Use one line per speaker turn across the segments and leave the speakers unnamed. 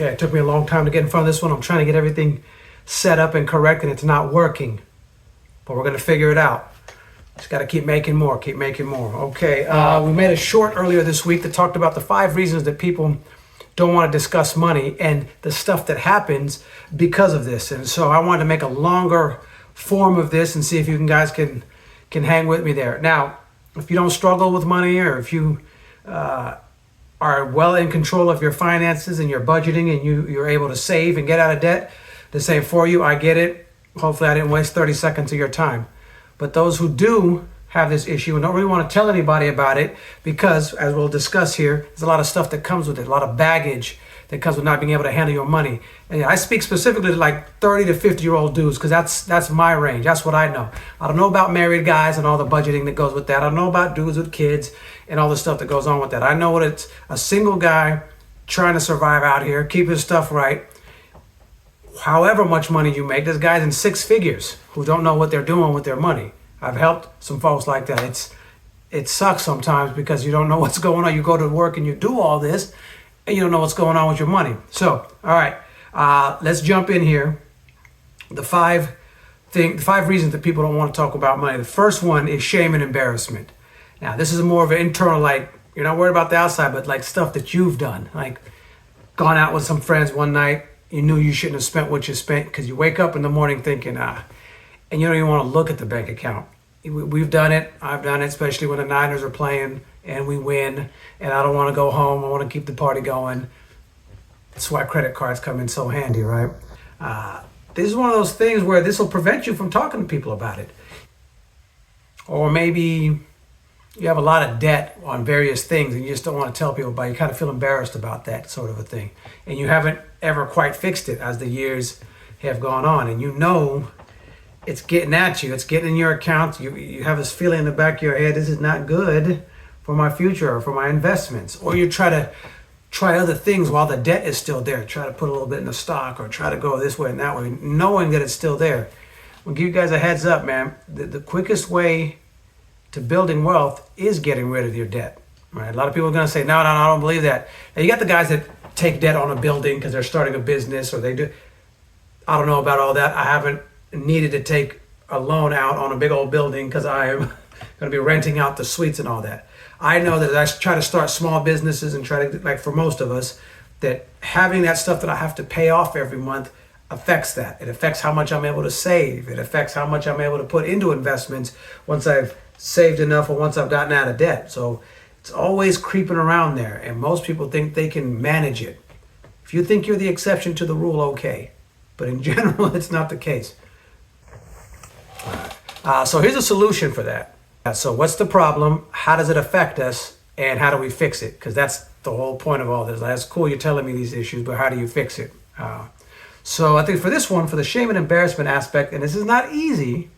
Okay, it took me a long time to get in front of this one. I'm trying to get everything set up and correct, and it's not working. But we're going to figure it out. Just got to keep making more, keep making more. Okay, we made a short earlier this week that talked about the 5 reasons that people don't want to discuss money and the stuff that happens because of this. And so I wanted to make a longer form of this and see if you guys can hang with me there. Now, if you don't struggle with money, or if you are well in control of your finances and your budgeting, and you're able to save and get out of debt, this ain't for you. I get it. Hopefully I didn't waste 30 seconds of your time. But those who do have this issue and don't really want to tell anybody about it, because as we'll discuss here, there's a lot of stuff that comes with it, a lot of baggage that comes with not being able to handle your money. And I speak specifically to like 30 to 50-year-old dudes, because that's my range. That's what I know. I don't know about married guys and all the budgeting that goes with that. I don't know about dudes with kids and all the stuff that goes on with that. I know what it's a single guy trying to survive out here, keep his stuff right. However much money you make, there's guys in 6 figures who don't know what they're doing with their money. I've helped some folks like that. It sucks sometimes because you don't know what's going on. You go to work and you do all this, and you don't know what's going on with your money. So, all right, let's jump in here. The 5 reasons that people don't want to talk about money. The first one is shame and embarrassment. Now, this is more of an internal, like, you're not worried about the outside, but like stuff that you've done. Like, gone out with some friends one night, you knew you shouldn't have spent what you spent, because you wake up in the morning thinking, and you don't even want to look at the bank account. We've done it. I've done it, especially when the Niners are playing and we win, and I don't want to go home. I want to keep the party going. That's why credit cards come in so handy, right? This is one of those things where this will prevent you from talking to people about it. Or maybe you have a lot of debt on various things and you just don't want to tell people about it. You kind of feel embarrassed about that sort of a thing. And you haven't ever quite fixed it as the years have gone on. And you know it's getting at you. It's getting in your account. You have this feeling in the back of your head, this is not good for my future or for my investments. Or you try other things while the debt is still there. Try to put a little bit in the stock or try to go this way and that way, knowing that it's still there. I'll give you guys a heads up, man. The quickest way to building wealth is getting rid of your debt. Right? A lot of people are going to say, no, I don't believe that. Now, you got the guys that take debt on a building because they're starting a business, or they do. I don't know about all that. I haven't needed to take a loan out on a big old building because I am going to be renting out the suites and all that. I know that as I try to start small businesses and try to, like for most of us, that having that stuff that I have to pay off every month affects that. It affects how much I'm able to save. It affects how much I'm able to put into investments once I've saved enough or once I've gotten out of debt. So it's always creeping around there, and most people think they can manage it. If you think you're the exception to the rule, okay. But in general, it's not the case. So here's a solution for that. So what's the problem? How does it affect us? And how do we fix it? Because that's the whole point of all this. That's cool, you're telling me these issues, but how do you fix it? So I think for this one, for the shame and embarrassment aspect, and this is not easy,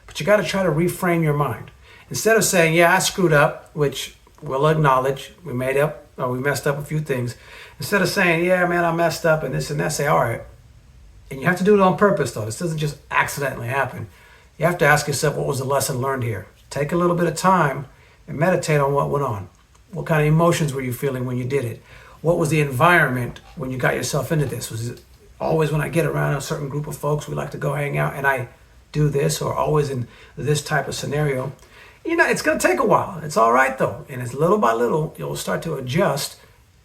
but you got to try to reframe your mind. Instead of saying, yeah, I screwed up, which we'll acknowledge, we messed up a few things. Instead of saying, yeah, man, I messed up and this and that, say, all right. And you have to do it on purpose, though. This doesn't just accidentally happen. You have to ask yourself, what was the lesson learned here? Take a little bit of time and meditate on what went on. What kind of emotions were you feeling when you did it? What was the environment when you got yourself into this? Was it always when I get around a certain group of folks, we like to go hang out and I do this, or always in this type of scenario? You know, it's going to take a while. It's all right, though. And it's little by little, you'll start to adjust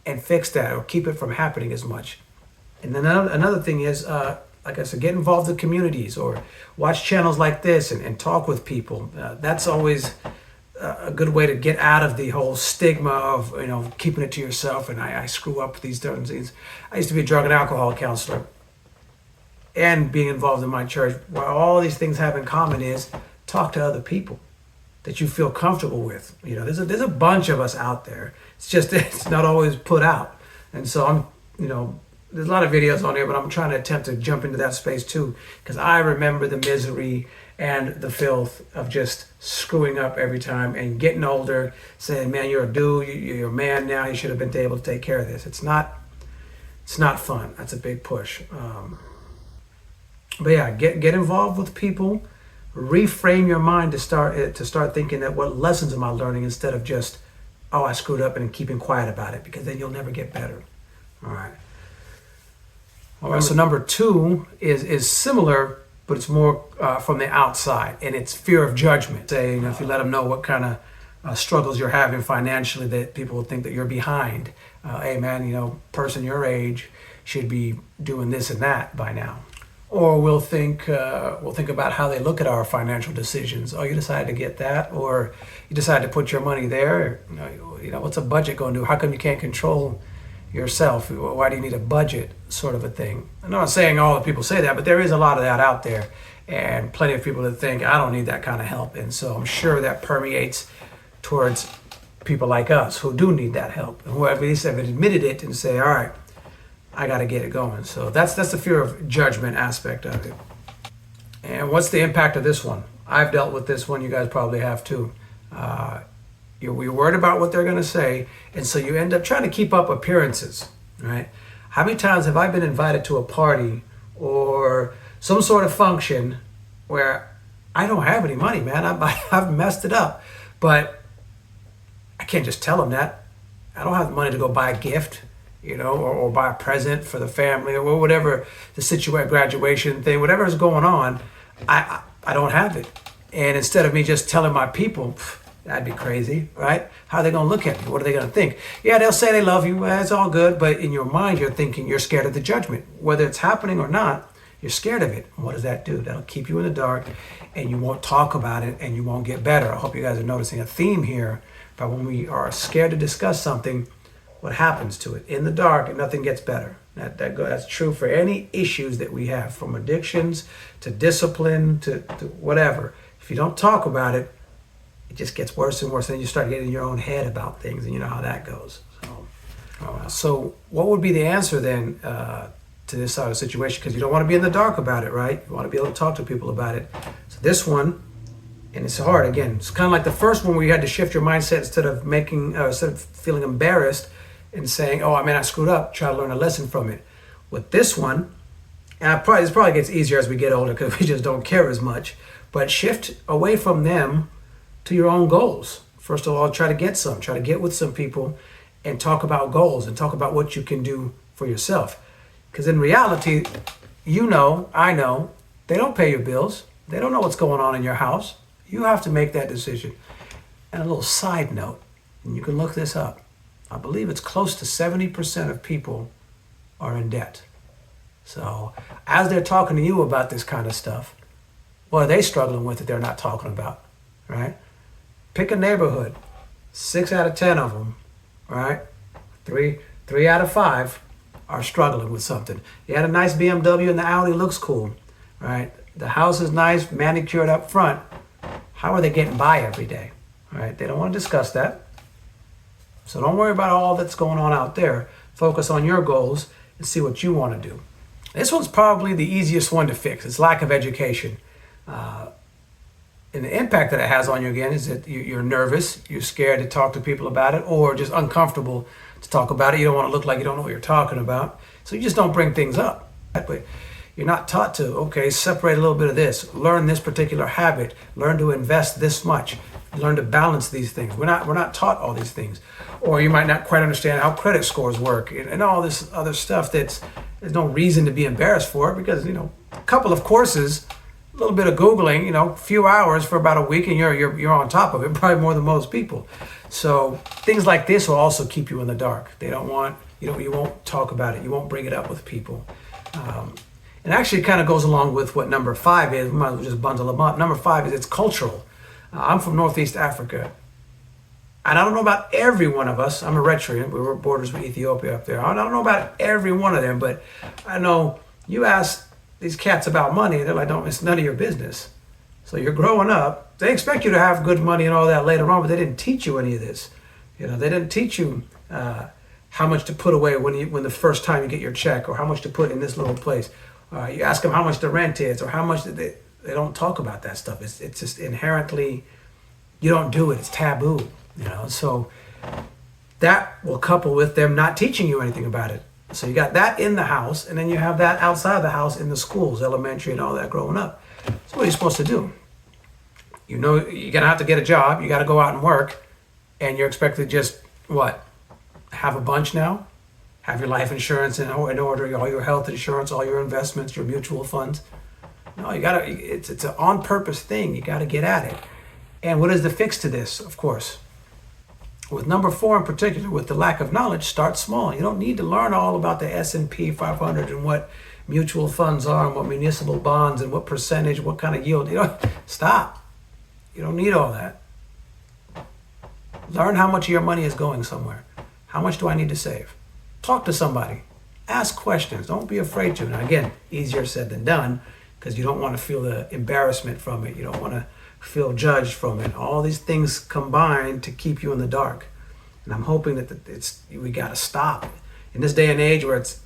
and fix that, or keep it from happening as much. And then another thing is, like I said, get involved in communities or watch channels like this and talk with people. That's always a good way to get out of the whole stigma of, keeping it to yourself. And I screw up these certain things. I used to be a drug and alcohol counselor and being involved in my church. What all these things have in common is talk to other people that you feel comfortable with. There's a bunch of us out there. It's just, it's not always put out. And so there's a lot of videos on there, but I'm trying to attempt to jump into that space too, because I remember the misery and the filth of just screwing up every time and getting older, saying, man, you're a dude, you're a man now, you should have been able to take care of this. It's not fun. That's a big push. But yeah, get involved with people, reframe your mind to start thinking that what lessons am I learning, instead of just, oh, I screwed up, and keeping quiet about it, because then you'll never get better. All right. All right, so number two is similar, but it's more from the outside, and it's fear of judgment. Say, if you let them know what kind of struggles you're having financially, that people will think that you're behind. Hey man, person your age should be doing this and that by now. Or we'll think about how they look at our financial decisions. Oh, you decided to get that, or you decided to put your money there. What's a budget going to do? How come you can't control yourself? Why do you need a budget, sort of a thing? I'm not saying all the people say that, but there is a lot of that out there, and plenty of people that think I don't need that kind of help. And so I'm sure that permeates towards people like us who do need that help, and who at least have admitted it and say, all right, I got to get it going. So that's the fear of judgment aspect of it. And what's the impact of this one? I've dealt with this one. You guys probably have too. You're worried about what they're going to say, and so you end up trying to keep up appearances, right? How many times have I been invited to a party or some sort of function where I don't have any money, man? I've messed it up, but I can't just tell them that. I don't have the money to go buy a gift, or buy a present for the family, or whatever the situation, graduation thing, whatever is going on. I don't have it. And instead of me just telling my people, that'd be crazy, right? How are they going to look at me? What are they going to think? Yeah, they'll say they love you. It's all good. But in your mind, you're thinking you're scared of the judgment. Whether it's happening or not, you're scared of it. What does that do? That'll keep you in the dark, and you won't talk about it, and you won't get better. I hope you guys are noticing a theme here. But when we are scared to discuss something, what happens to it? In the dark, and nothing gets better. That's true for any issues that we have, from addictions to discipline to whatever. If you don't talk about it, it just gets worse and worse. Then you start getting in your own head about things, and you know how that goes. So what would be the answer then to this sort of situation? Because you don't want to be in the dark about it, right? You want to be able to talk to people about it. So this one, and it's hard. Again, it's kind of like the first one where you had to shift your mindset instead of feeling embarrassed and saying, "Oh, I screwed up." Try to learn a lesson from it. With this one, and this probably gets easier as we get older because we just don't care as much. But shift away from them to your own goals. First of all, try to get with some people and talk about goals and talk about what you can do for yourself. Because in reality, I know, they don't pay your bills. They don't know what's going on in your house. You have to make that decision. And a little side note, and you can look this up, I believe it's close to 70% of people are in debt. So as they're talking to you about this kind of stuff, what are they struggling with that they're not talking about, right? Pick a neighborhood, 6 out of 10 of them, right? Three out of 5 are struggling with something. You had a nice BMW and the Audi looks cool, right? The house is nice, manicured up front. How are they getting by every day, right? They don't want to discuss that. So don't worry about all that's going on out there. Focus on your goals and see what you want to do. This one's probably the easiest one to fix. It's lack of education. And the impact that it has on you, again, is that you're nervous, you're scared to talk to people about it, or just uncomfortable to talk about it. You don't want to look like you don't know what you're talking about. So you just don't bring things up. But you're not taught to, separate a little bit of this, learn this particular habit, learn to invest this much, learn to balance these things. We're not taught all these things. Or you might not quite understand how credit scores work and all this other stuff there's no reason to be embarrassed for, because, a couple of courses, a little bit of Googling, a few hours for about a week, and you're on top of it, probably more than most people. So things like this will also keep you in the dark. They don't want, you won't talk about it. You won't bring it up with people. And actually it kind of goes along with what number 5 is. We might as well just bundle them up. Number 5 is it's cultural. I'm from Northeast Africa. And I don't know about every one of us. I'm Eritrean. We were borders with Ethiopia up there. I don't know about every one of them, but I know you ask these cats about money, they're like, it's none of your business. So you're growing up. They expect you to have good money and all that later on, but they didn't teach you any of this. They didn't teach you how much to put away when the first time you get your check, or how much to put in this little place. You ask them how much the rent is, or how much they don't talk about that stuff. It's just inherently, you don't do it. It's taboo. So that will couple with them not teaching you anything about it. So you got that in the house, and then you have that outside the house in the schools, elementary and all that growing up. So what are you supposed to do? You're going to have to get a job. You got to go out and work, and you're expected to just, have a bunch now? have your life insurance in order, all your health insurance, all your investments, your mutual funds. No, you gotta. It's an on-purpose thing. You gotta get at it. And what is the fix to this? Of course, with number 4 in particular, with the lack of knowledge, start small. You don't need to learn all about the S&P 500 and what mutual funds are and what municipal bonds and what percentage, what kind of yield. Stop. You don't need all that. Learn how much of your money is going somewhere. How much do I need to save? Talk to somebody. Ask questions. Don't be afraid to. Now, again, easier said than done, because you don't want to feel the embarrassment from it. You don't want to feel judged from it. All these things combine to keep you in the dark. And I'm hoping that we got to stop. In this day and age where it's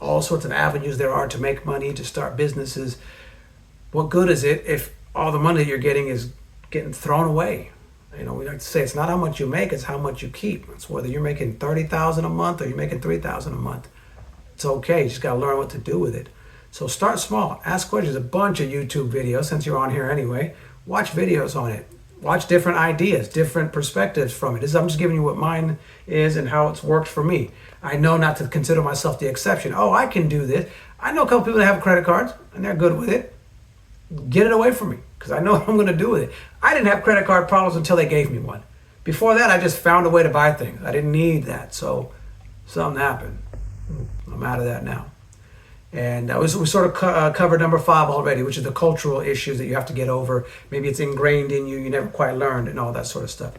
all sorts of avenues there are to make money, to start businesses, what good is it if all the money that you're getting is getting thrown away? We like to say it's not how much you make, it's how much you keep. It's whether you're making $30,000 a month or you're making $3,000 a month. It's okay. You just got to learn what to do with it. So start small. Ask questions. A bunch of YouTube videos, since you're on here anyway. Watch videos on it. Watch different ideas, different perspectives from it. I'm just giving you what mine is and how it's worked for me. I know not to consider myself the exception. Oh, I can do this. I know a couple people that have credit cards and they're good with it. Get it away from me, because I know what I'm going to do with it. I didn't have credit card problems until they gave me one. Before that, I just found a way to buy things. I didn't need that. So something happened. I'm out of that now. And we sort of covered number 5 already, which is the cultural issues that you have to get over. Maybe it's ingrained in you, you never quite learned, and all that sort of stuff.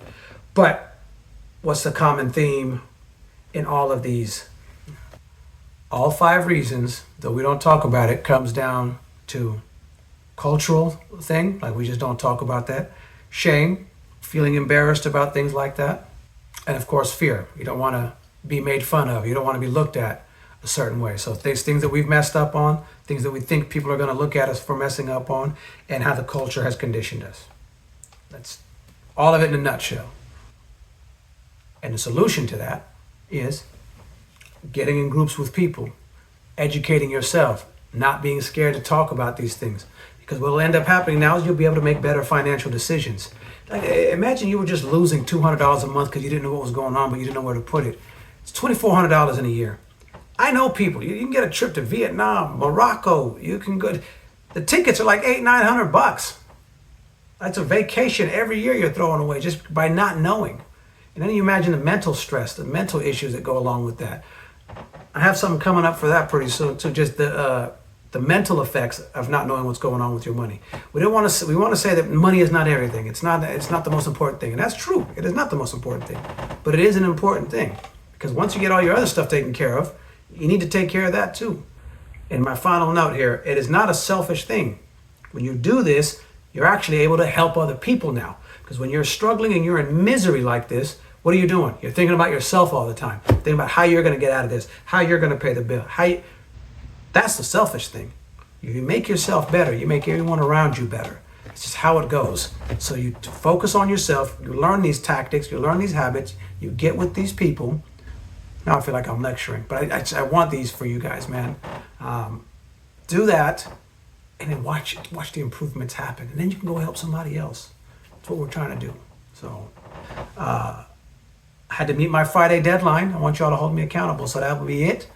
But what's the common theme in all of these? All 5 reasons, though we don't talk about it, comes down to cultural thing, like we just don't talk about that. Shame, feeling embarrassed about things like that. And of course, fear. You don't want to be made fun of. You don't want to be looked at a certain way. So things that we've messed up on, things that we think people are going to look at us for messing up on, and how the culture has conditioned us. That's all of it in a nutshell. And the solution to that is getting in groups with people, educating yourself, not being scared to talk about these things. Because what will end up happening now is you'll be able to make better financial decisions. Like, imagine you were just losing $200 a month because you didn't know what was going on, but you didn't know where to put it. It's $2,400 in a year. I know people. You can get a trip to Vietnam, Morocco. You can go. The tickets are like $800-900. That's a vacation every year you're throwing away just by not knowing. And then you imagine the mental stress, the mental issues that go along with that. I have something coming up for that pretty soon. So just the mental effects of not knowing what's going on with your money. We want to say that money is not everything. It's not the most important thing. And that's true. It is not the most important thing. But it is an important thing. Because once you get all your other stuff taken care of, you need to take care of that too. And my final note here, it is not a selfish thing. When you do this, you're actually able to help other people now. Because when you're struggling and you're in misery like this, what are you doing? You're thinking about yourself all the time. Thinking about how you're going to get out of this, how you're going to pay the bill. That's the selfish thing. You make yourself better. You make everyone around you better. It's just how it goes. So you focus on yourself. You learn these tactics. You learn these habits. You get with these people. Now I feel like I'm lecturing, but I want these for you guys, man. Do that, and then watch the improvements happen. And then you can go help somebody else. That's what we're trying to do. So I had to meet my Friday deadline. I want y'all to hold me accountable. So that will be it.